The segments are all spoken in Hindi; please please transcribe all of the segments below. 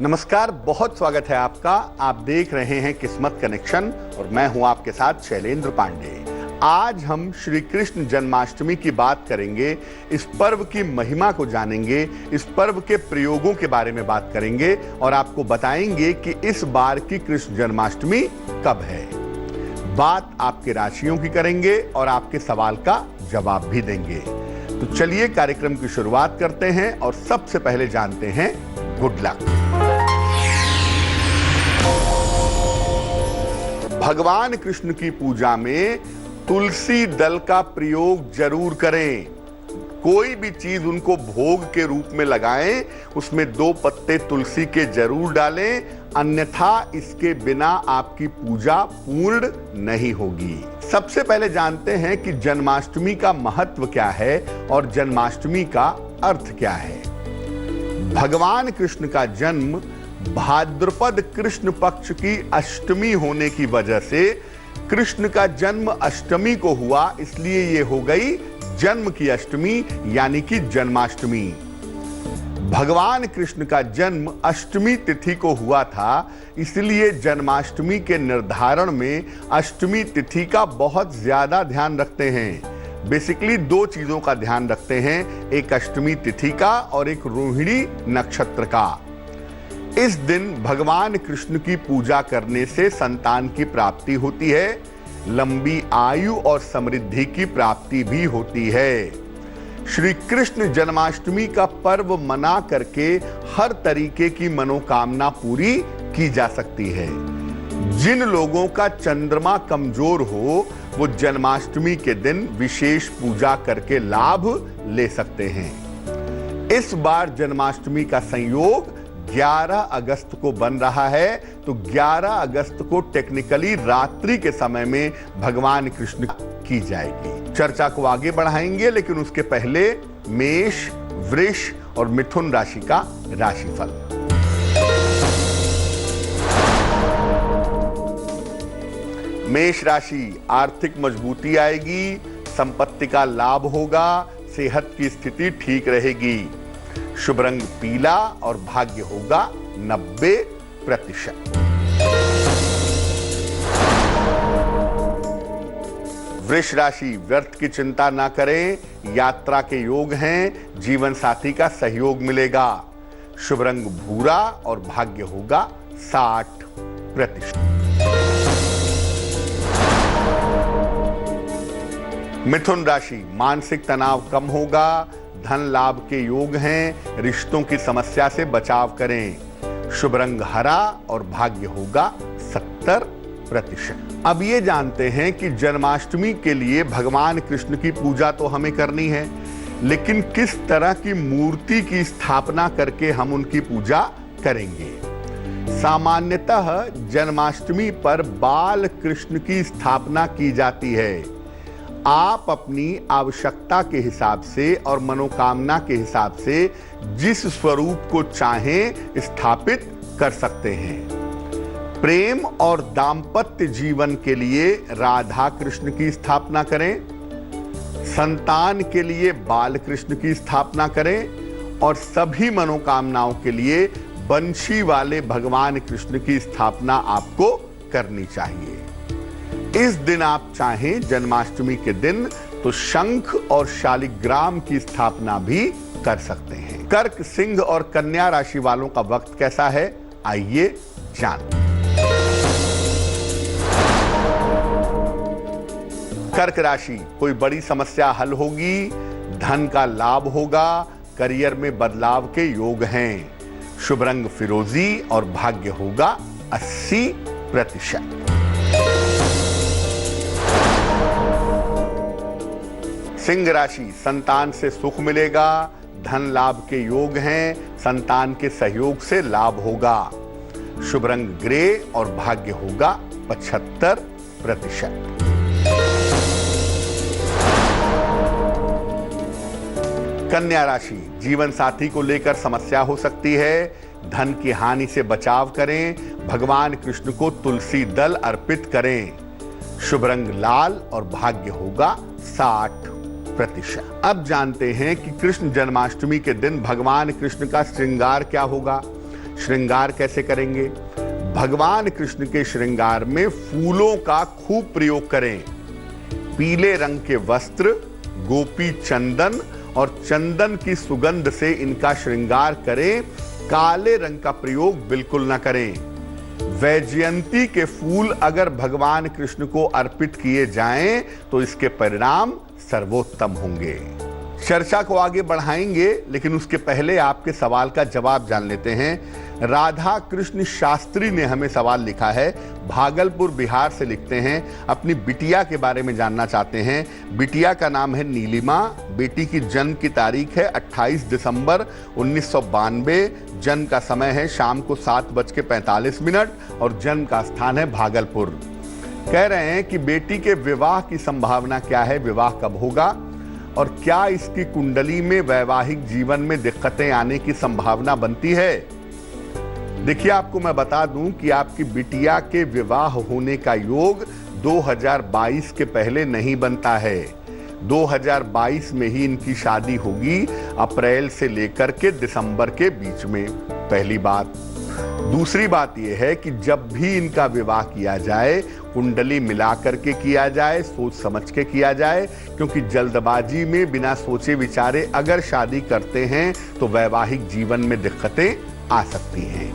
नमस्कार, बहुत स्वागत है आपका। आप देख रहे हैं किस्मत कनेक्शन और मैं हूं आपके साथ शैलेंद्र पांडे। आज हम श्री कृष्ण जन्माष्टमी की बात करेंगे, इस पर्व की महिमा को जानेंगे, इस पर्व के प्रयोगों के बारे में बात करेंगे और आपको बताएंगे कि इस बार की कृष्ण जन्माष्टमी कब है। बात आपके राशियों की करेंगे और आपके सवाल का जवाब भी देंगे। तो चलिए कार्यक्रम की शुरुआत करते हैं और सबसे पहले जानते हैं गुड लक। भगवान कृष्ण की पूजा में तुलसी दल का प्रयोग जरूर करें। कोई भी चीज उनको भोग के रूप में लगाएं, उसमें 2 पत्ते तुलसी के जरूर डालें, अन्यथा इसके बिना आपकी पूजा पूर्ण नहीं होगी। सबसे पहले जानते हैं कि जन्माष्टमी का महत्व क्या है और जन्माष्टमी का अर्थ क्या है। भगवान कृष्ण का जन्म भाद्रपद कृष्ण पक्ष की अष्टमी होने की वजह से कृष्ण का जन्म अष्टमी को हुआ, इसलिए ये हो गई जन्म की अष्टमी यानी कि जन्माष्टमी। भगवान कृष्ण का जन्म अष्टमी तिथि को हुआ था, इसलिए जन्माष्टमी के निर्धारण में अष्टमी तिथि का बहुत ज्यादा ध्यान रखते हैं। बेसिकली 2 चीजों का ध्यान रखते हैं, एक अष्टमी तिथि का और एक रोहिणी नक्षत्र का। इस दिन भगवान कृष्ण की पूजा करने से संतान की प्राप्ति होती है, लंबी आयु और समृद्धि की प्राप्ति भी होती है। श्री कृष्ण जन्माष्टमी का पर्व मना करके हर तरीके की मनोकामना पूरी की जा सकती है। जिन लोगों का चंद्रमा कमजोर हो वो जन्माष्टमी के दिन विशेष पूजा करके लाभ ले सकते हैं। इस बार जन्माष्टमी का संयोग 11 अगस्त को बन रहा है, तो 11 अगस्त को टेक्निकली रात्रि के समय में भगवान कृष्ण की जाएगी। चर्चा को आगे बढ़ाएंगे, लेकिन उसके पहले मेष, वृष और मिथुन राशि का राशिफल। मेष राशि, आर्थिक मजबूती आएगी, संपत्ति का लाभ होगा, सेहत की स्थिति ठीक रहेगी। शुभ रंग पीला और भाग्य होगा 90%। वृष राशि, व्यर्थ की चिंता ना करें, यात्रा के योग हैं, जीवन साथी का सहयोग मिलेगा। शुभ रंग भूरा और भाग्य होगा 60%। मिथुन राशि, मानसिक तनाव कम होगा, धन लाभ के योग हैं, रिश्तों की समस्या से बचाव करें। शुभ रंग हरा और भाग्य होगा 70%। अब ये जानते हैं कि जन्माष्टमी के लिए भगवान कृष्ण की पूजा तो हमें करनी है, लेकिन किस तरह की मूर्ति की स्थापना करके हम उनकी पूजा करेंगे। सामान्यतः जन्माष्टमी पर बाल कृष्ण की स्थापना की जाती है। आप अपनी आवश्यकता के हिसाब से और मनोकामना के हिसाब से जिस स्वरूप को चाहें स्थापित कर सकते हैं। प्रेम और दाम्पत्य जीवन के लिए राधा कृष्ण की स्थापना करें, संतान के लिए बाल कृष्ण की स्थापना करें और सभी मनोकामनाओं के लिए बंशी वाले भगवान कृष्ण की स्थापना आपको करनी चाहिए। इस दिन आप चाहें जन्माष्टमी के दिन तो शंख और शालिग्राम की स्थापना भी कर सकते हैं। कर्क, सिंह और कन्या राशि वालों का वक्त कैसा है, आइए जानते हैं। कर्क राशि, कोई बड़ी समस्या हल होगी, धन का लाभ होगा, करियर में बदलाव के योग हैं। शुभ रंग फिरोजी और भाग्य होगा 80%। सिंह राशि, संतान से सुख मिलेगा, धन लाभ के योग हैं, संतान के सहयोग से लाभ होगा। शुभ रंग ग्रे और भाग्य होगा 75%। कन्या राशि, जीवन साथी को लेकर समस्या हो सकती है, धन की हानि से बचाव करें, भगवान कृष्ण को तुलसी दल अर्पित करें। शुभ रंग लाल और भाग्य होगा 60%। अब जानते हैं कि कृष्ण जन्माष्टमी के दिन भगवान कृष्ण का श्रृंगार क्या होगा। श्रृंगार कैसे करेंगे? भगवान कृष्ण के श्रृंगार में फूलों का खूब प्रयोग करें। पीले रंग के वस्त्र, गोपी चंदन और चंदन की सुगंध से इनका श्रृंगार करें। काले रंग का प्रयोग बिल्कुल न करें। वैजयंती के फूल अगर भगवान कृष्ण को अर्पित किए जाएं तो इसके परिणाम सर्वोत्तम होंगे। चर्चा को आगे बढ़ाएंगे, लेकिन उसके पहले आपके सवाल का जवाब जान लेते हैं। राधा कृष्ण शास्त्री ने हमें सवाल लिखा है, भागलपुर बिहार से लिखते हैं, अपनी बिटिया के बारे में जानना चाहते हैं। बिटिया का नाम है नीलिमा। बेटी की जन्म की तारीख है 28 दिसंबर 1992। जन्म का समय है शाम को 7:45 और जन्म का स्थान है भागलपुर। कह रहे हैं कि बेटी के विवाह की संभावना क्या है, विवाह कब होगा और क्या इसकी कुंडली में वैवाहिक जीवन में दिक्कतें आने की संभावना बनती है। देखिए, आपको मैं बता दूं कि आपकी बिटिया के विवाह होने का योग 2022 के पहले नहीं बनता है। 2022 में ही इनकी शादी होगी, अप्रैल से लेकर के दिसंबर के बीच में। पहली बात। दूसरी बात यह है कि जब भी इनका विवाह किया जाए, कुंडली मिला करके किया जाए, सोच समझ के किया जाए, क्योंकि जल्दबाजी में बिना सोचे विचारे अगर शादी करते हैं तो वैवाहिक जीवन में दिक्कतें आ सकती हैं।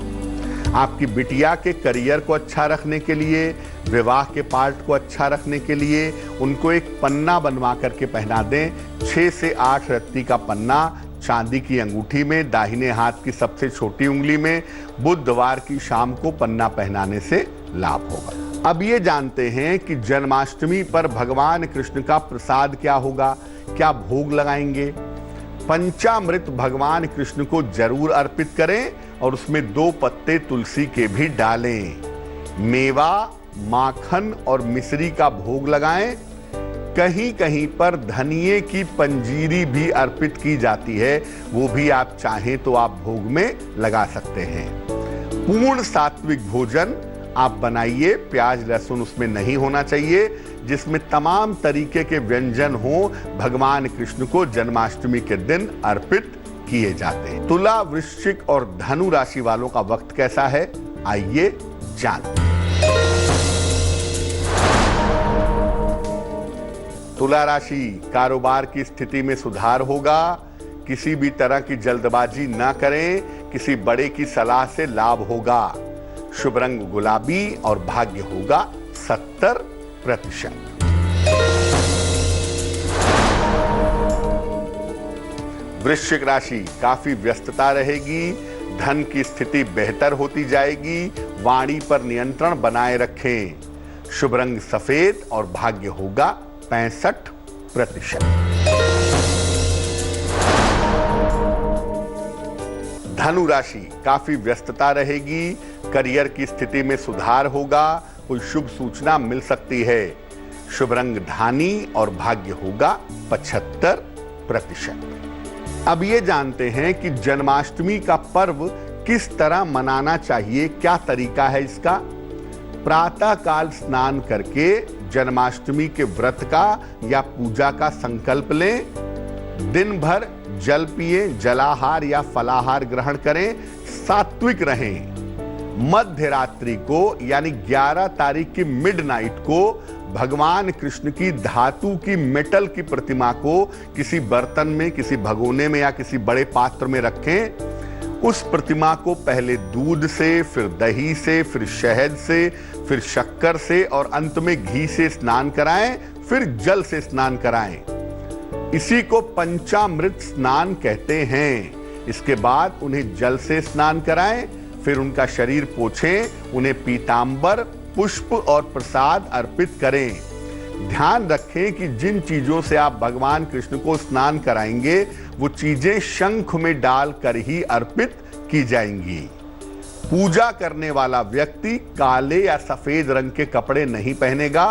आपकी बिटिया के करियर को अच्छा रखने के लिए, विवाह के पार्ट को अच्छा रखने के लिए उनको एक पन्ना बनवा करके पहना दें। 6 से 8 रत्ती का पन्ना चांदी की अंगूठी में, दाहिने हाथ की सबसे छोटी उंगली में, बुधवार की शाम को पन्ना पहनाने से लाभ होगा। अब ये जानते हैं कि जन्माष्टमी पर भगवान कृष्ण का प्रसाद क्या होगा, क्या भोग लगाएंगे। पंचामृत भगवान कृष्ण को जरूर अर्पित करें और उसमें 2 पत्ते तुलसी के भी डालें। मेवा, माखन और मिश्री का भोग लगाएं। कहीं कहीं पर धनिये की पंजीरी भी अर्पित की जाती है, वो भी आप चाहें तो आप भोग में लगा सकते हैं। पूर्ण सात्विक भोजन आप बनाइए, प्याज लहसुन उसमें नहीं होना चाहिए, जिसमें तमाम तरीके के व्यंजन हो, भगवान कृष्ण को जन्माष्टमी के दिन अर्पित किए जाते हैं। तुला, वृश्चिक और धनु राशि वालों का वक्त कैसा है, आइए जानते हैं। तुला राशि, कारोबार की स्थिति में सुधार होगा। किसी भी तरह की जल्दबाजी ना करें, किसी बड़े की सलाह से लाभ होगा। शुभ रंग गुलाबी और भाग्य होगा 70%। वृश्चिक राशि, काफी व्यस्तता रहेगी, धन की स्थिति बेहतर होती जाएगी। वाणी पर नियंत्रण बनाए रखें। शुभ रंग सफेद और भाग्य होगा 65%। धनु राशि, काफी व्यस्तता रहेगी, करियर की स्थिति में सुधार होगा, कोई शुभ सूचना मिल सकती है। शुभ रंग धानी और भाग्य होगा 75%। अब ये जानते हैं कि जन्माष्टमी का पर्व किस तरह मनाना चाहिए, क्या तरीका है इसका। प्रातः काल स्नान करके जन्माष्टमी के व्रत का या पूजा का संकल्प लें। दिन भर जल पिए, जलाहार या फलाहार ग्रहण करें, सात्विक रहें। मध्य रात्रि को यानी 11 तारीख की मिडनाइट को भगवान कृष्ण की धातु की मेटल की प्रतिमा को किसी बर्तन में, किसी भगोने में या किसी बड़े पात्र में रखें। उस प्रतिमा को पहले दूध से, फिर दही से, फिर शहद से, फिर शक्कर से और अंत में घी से स्नान कराएं, फिर जल से स्नान कराएं। इसी को पंचामृत स्नान कहते हैं। इसके बाद उन्हें जल से स्नान कराएं, फिर उनका शरीर पोंछें, उन्हें पीतांबर, पुष्प और प्रसाद अर्पित करें। ध्यान रखें कि जिन चीजों से आप भगवान कृष्ण को स्नान कराएंगे वो चीजें शंख में डालकर ही अर्पित की जाएंगी। पूजा करने वाला व्यक्ति काले या सफेद रंग के कपड़े नहीं पहनेगा।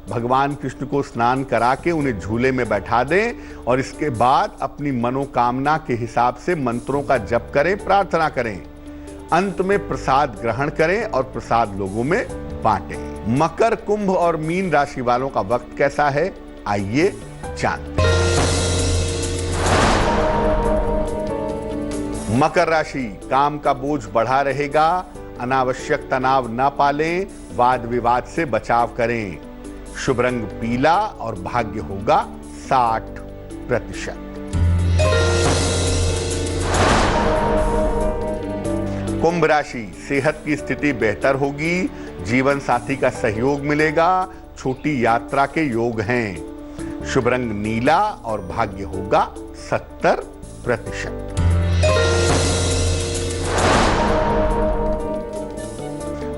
भगवान कृष्ण को स्नान करा के उन्हें झूले में बैठा दें और इसके बाद अपनी मनोकामना के हिसाब से मंत्रों का जप करें, प्रार्थना करें। अंत में प्रसाद ग्रहण करें और प्रसाद लोगों में बांटें। मकर, कुंभ और मीन राशि वालों का वक्त कैसा है, आइए जानते हैं। मकर राशि, काम का बोझ बढ़ा रहेगा, अनावश्यक तनाव न पालें, वाद विवाद से बचाव करें। शुभ रंग पीला और भाग्य होगा 60%। कुंभ राशि, सेहत की स्थिति बेहतर होगी, जीवन साथी का सहयोग मिलेगा, छोटी यात्रा के योग हैं। शुभ रंग नीला और भाग्य होगा 70%।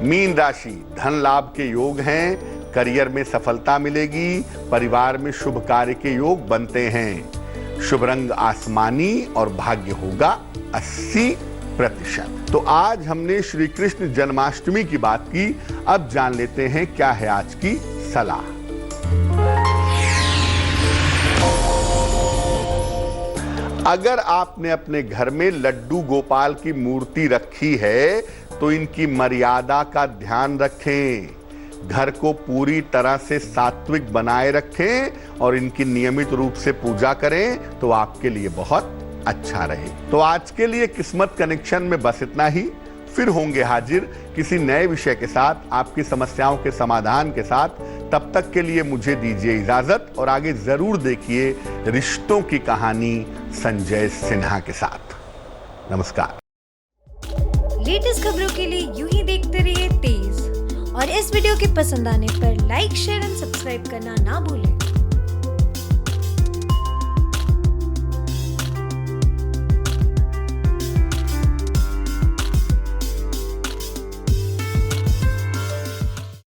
मीन राशि, धन लाभ के योग हैं, करियर में सफलता मिलेगी, परिवार में शुभ कार्य के योग बनते हैं। शुभ रंग आसमानी और भाग्य होगा 80%। तो आज हमने श्री कृष्ण जन्माष्टमी की बात की। अब जान लेते हैं क्या है आज की सलाह। अगर आपने अपने घर में लड्डू गोपाल की मूर्ति रखी है तो इनकी मर्यादा का ध्यान रखें, घर को पूरी तरह से सात्विक बनाए रखें और इनकी नियमित रूप से पूजा करें तो आपके लिए बहुत अच्छा रहे। तो आज के लिए किस्मत कनेक्शन में बस इतना ही। फिर होंगे हाजिर किसी नए विषय के साथ, आपकी समस्याओं के समाधान के साथ। तब तक के लिए मुझे दीजिए इजाजत और आगे जरूर देखिए रिश्तों की कहानी संजय सिन्हा के साथ। नमस्कार। लेटेस्ट खबरों के लिए यूं ही देखते रहिए तेज, और इस वीडियो के पसंद आने पर लाइक, शेयर एंड सब्सक्राइब करना ना भूलें।